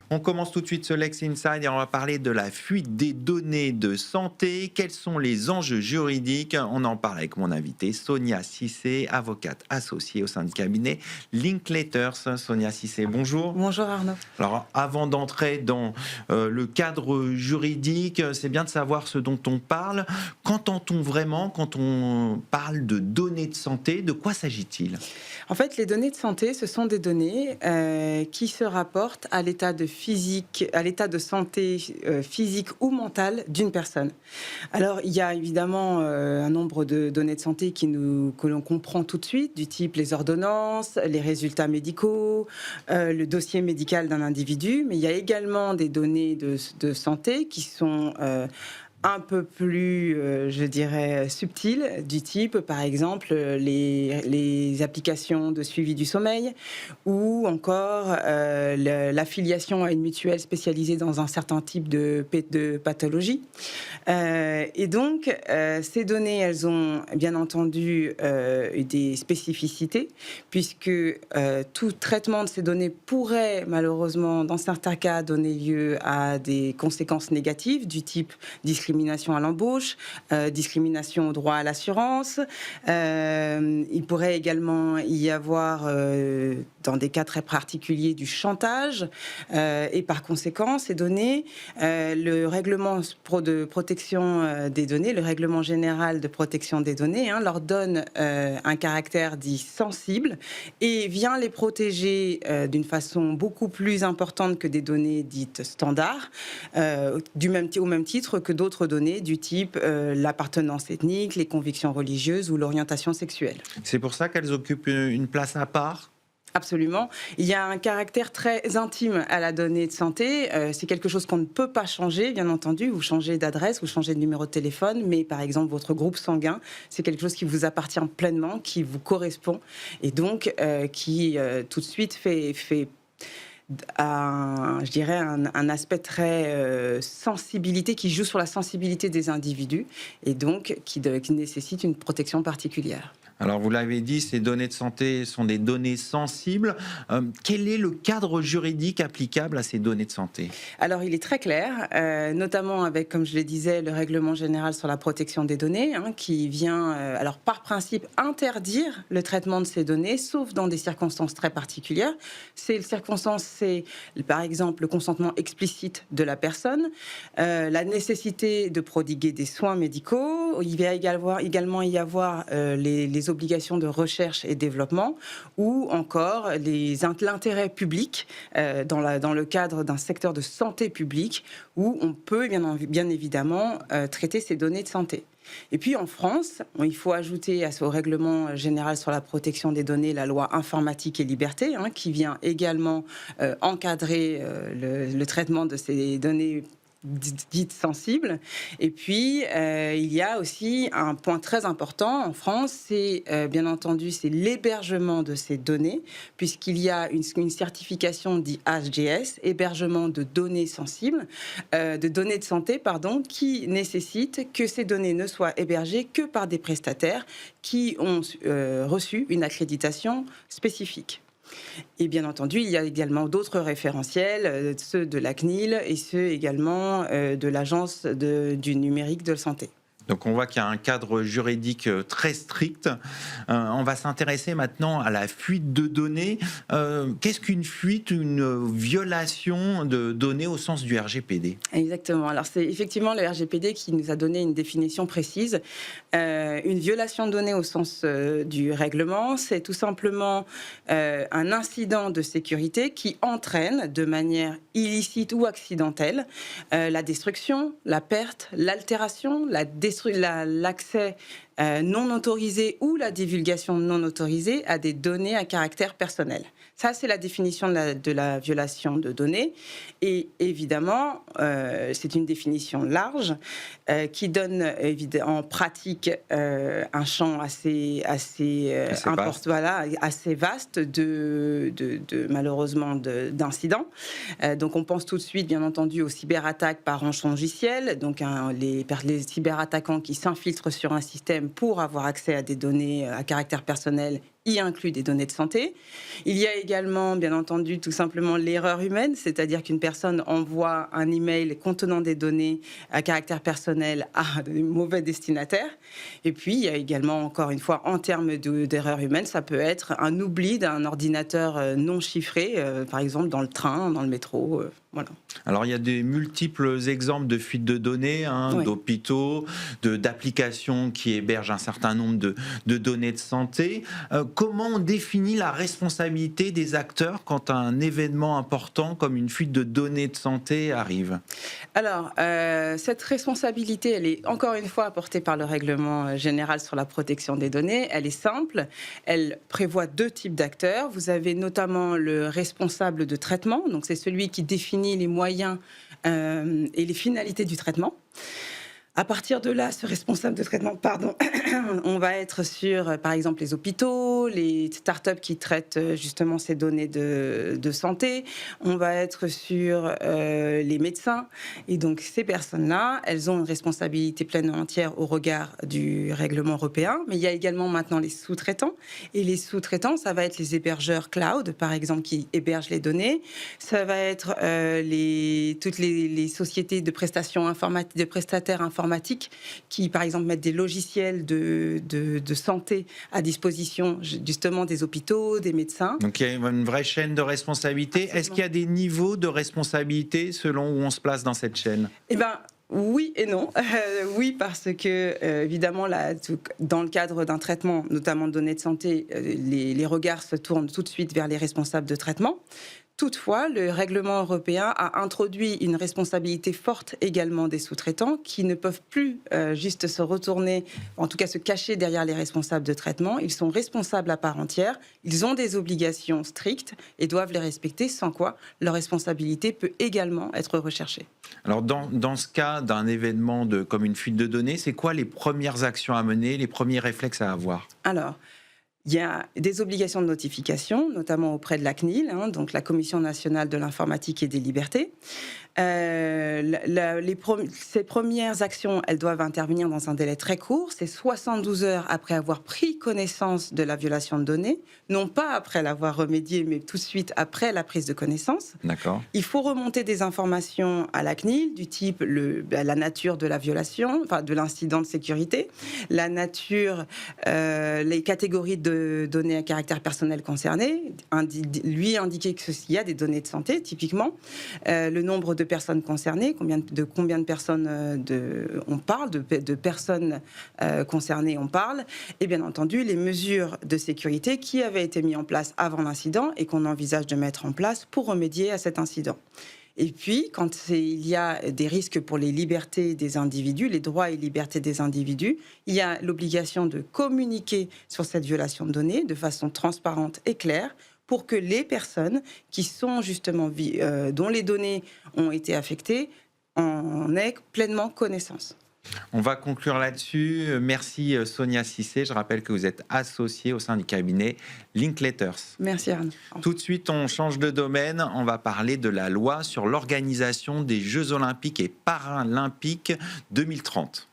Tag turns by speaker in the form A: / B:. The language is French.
A: On commence tout de suite ce Lex Inside et on va parler de la fuite des données de santé. Quels sont les enjeux juridiques? On en parle avec mon invité Sonia Cissé, avocate associée au sein du cabinet Linklaters. Sonia Cissé, bonjour.
B: Bonjour Arnaud.
A: Alors, avant d'entrer dans le cadre juridique, c'est bien de savoir ce dont on parle. Qu'entend-on vraiment quand on parle de données de santé? De quoi s'agit-il?
B: En fait, les données de santé, ce sont des données qui se rapportent à l'état de santé physique ou mentale d'une personne. Alors, il y a évidemment un nombre de données de santé que l'on comprend tout de suite, du type les ordonnances, les résultats médicaux, le dossier médical d'un individu, mais il y a également des données de santé qui sont un peu plus, je dirais, subtiles, du type, par exemple, les applications de suivi du sommeil ou encore l'affiliation à une mutuelle spécialisée dans un certain type de pathologie. Et donc, ces données, elles ont bien entendu des spécificités, puisque tout traitement de ces données pourrait malheureusement, dans certains cas, donner lieu à des conséquences négatives du type discrimination à l'embauche, discrimination au droit à l'assurance. Il pourrait également y avoir, dans des cas très particuliers, du chantage. Et par conséquent, ces données, le règlement de protection des données, le règlement général de protection des données, leur donne un caractère dit sensible et vient les protéger d'une façon beaucoup plus importante que des données dites standards, au même titre que d'autres données du type l'appartenance ethnique, les convictions religieuses ou l'orientation sexuelle.
A: C'est pour ça qu'elles occupent une place à part?
B: Absolument. Il y a un caractère très intime à la donnée de santé. C'est quelque chose qu'on ne peut pas changer, bien entendu. Vous changez d'adresse, vous changez de numéro de téléphone, mais par exemple, votre groupe sanguin, c'est quelque chose qui vous appartient pleinement, qui vous correspond, et donc qui tout de suite fait je dirais, un aspect très sensibilité, qui joue sur la sensibilité des individus, et donc qui nécessite une protection particulière.
A: Alors, vous l'avez dit, ces données de santé sont des données sensibles. Quel est le cadre juridique applicable à ces données de santé?
B: Alors, il est très clair, notamment avec, comme je le disais, le règlement général sur la protection des données, qui vient, alors par principe, interdire le traitement de ces données, sauf dans des circonstances très particulières. Ces circonstances, c'est, par exemple, le consentement explicite de la personne, la nécessité de prodiguer des soins médicaux. Il va également y avoir les obligations de recherche et développement, ou encore l'intérêt public dans le cadre d'un secteur de santé publique où on peut bien évidemment traiter ces données de santé. Et puis en France, il faut ajouter au règlement général sur la protection des données la loi informatique et liberté, qui vient également encadrer le traitement de ces données dites sensibles. Et puis, il y a aussi un point très important en France, c'est bien entendu, c'est l'hébergement de ces données, puisqu'il y a une certification dite HGS, hébergement de données sensibles, de données de santé, pardon, qui nécessite que ces données ne soient hébergées que par des prestataires qui ont reçu une accréditation spécifique. Et bien entendu, il y a également d'autres référentiels, ceux de la CNIL et ceux également de l'Agence du numérique de santé.
A: Donc on voit qu'il y a un cadre juridique très strict. On va s'intéresser maintenant à la fuite de données. Qu'est-ce qu'une fuite, une violation de données au sens du RGPD?
B: Exactement. Alors c'est effectivement le RGPD qui nous a donné une définition précise. Une violation de données au sens du règlement, c'est tout simplement un incident de sécurité qui entraîne de manière illicite ou accidentelle la destruction, la perte, l'altération, l'accès non autorisé ou la divulgation non autorisée à des données à caractère personnel. Ça, c'est la définition de la violation de données. Et évidemment, c'est une définition large qui donne en pratique un champ assez important, voilà, assez vaste malheureusement d'incidents. Donc, on pense tout de suite, bien entendu, aux cyberattaques par rançongiciel, donc les cyberattaquants qui s'infiltrent sur un système pour avoir accès à des données à caractère personnel y inclut des données de santé. Il y a également, bien entendu, tout simplement l'erreur humaine, c'est-à-dire qu'une personne envoie un email contenant des données à caractère personnel à de mauvais destinataires. Et puis, il y a également, encore une fois, en termes d'erreur humaine, ça peut être un oubli d'un ordinateur non chiffré, par exemple dans le train, dans le métro, voilà.
A: Alors, il y a des multiples exemples de fuites de données,
B: Oui.
A: d'hôpitaux, d'applications qui hébergent un certain nombre de données de santé. Comment on définit la responsabilité des acteurs quand un événement important comme une fuite de données de santé arrive?
B: Alors, cette responsabilité, elle est encore une fois apportée par le règlement général sur la protection des données. Elle est simple. Elle prévoit 2 types d'acteurs. Vous avez notamment le responsable de traitement, donc c'est celui qui définit les moyens et les finalités du traitement. À partir de là, ce responsable de traitement, on va être sur, par exemple, les hôpitaux, les startups qui traitent justement ces données de santé. On va être sur les médecins. Et donc, ces personnes-là, elles ont une responsabilité pleine et entière au regard du règlement européen. Mais il y a également maintenant les sous-traitants. Et les sous-traitants, ça va être les hébergeurs cloud, par exemple, qui hébergent les données. Ça va être toutes les sociétés de prestations informatiques, de prestataires informatiques qui, par exemple, mettent des logiciels de santé à disposition justement des hôpitaux, des médecins.
A: Donc, il y a une vraie chaîne de responsabilité.
B: Absolument.
A: Est-ce qu'il y a des niveaux de responsabilité selon où on se place dans cette chaîne?
B: Eh bien, oui et non. Oui, parce que, évidemment, dans le cadre d'un traitement, notamment de données de santé, les regards se tournent tout de suite vers les responsables de traitement. Toutefois, le règlement européen a introduit une responsabilité forte également des sous-traitants qui ne peuvent plus juste se retourner, en tout cas se cacher derrière les responsables de traitement. Ils sont responsables à part entière, ils ont des obligations strictes et doivent les respecter, sans quoi leur responsabilité peut également être recherchée.
A: Alors, dans ce cas d'un événement comme une fuite de données, c'est quoi les premières actions à mener, les premiers réflexes à avoir?
B: Alors, il y a des obligations de notification, notamment auprès de la CNIL, donc la Commission nationale de l'informatique et des libertés. Ces premières actions, elles doivent intervenir dans un délai très court, c'est 72 heures après avoir pris connaissance de la violation de données, non pas après l'avoir remédiée, mais tout de suite après la prise de connaissance.
A: D'accord.
B: Il faut remonter des informations à la CNIL, du type la nature de la violation, enfin de l'incident de sécurité, la nature, les catégories de données à caractère personnel concernées, lui indiquer qu'il y a des données de santé, typiquement, le nombre de personnes concernées, combien de personnes on parle, de personnes concernées on parle, et bien entendu les mesures de sécurité qui avaient été mises en place avant l'incident et qu'on envisage de mettre en place pour remédier à cet incident. Et puis, quand il y a des risques pour les libertés des individus, les droits et libertés des individus, il y a l'obligation de communiquer sur cette violation de données de façon transparente et claire pour que les personnes qui sont justement, dont les données ont été affectées, en aient pleinement connaissance.
A: On va conclure là-dessus. Merci Sonia Cissé. Je rappelle que vous êtes associée au sein du cabinet Linkletters.
B: Merci Arnaud.
A: Tout de suite, on change de domaine. On va parler de la loi sur l'organisation des Jeux Olympiques et Paralympiques 2030.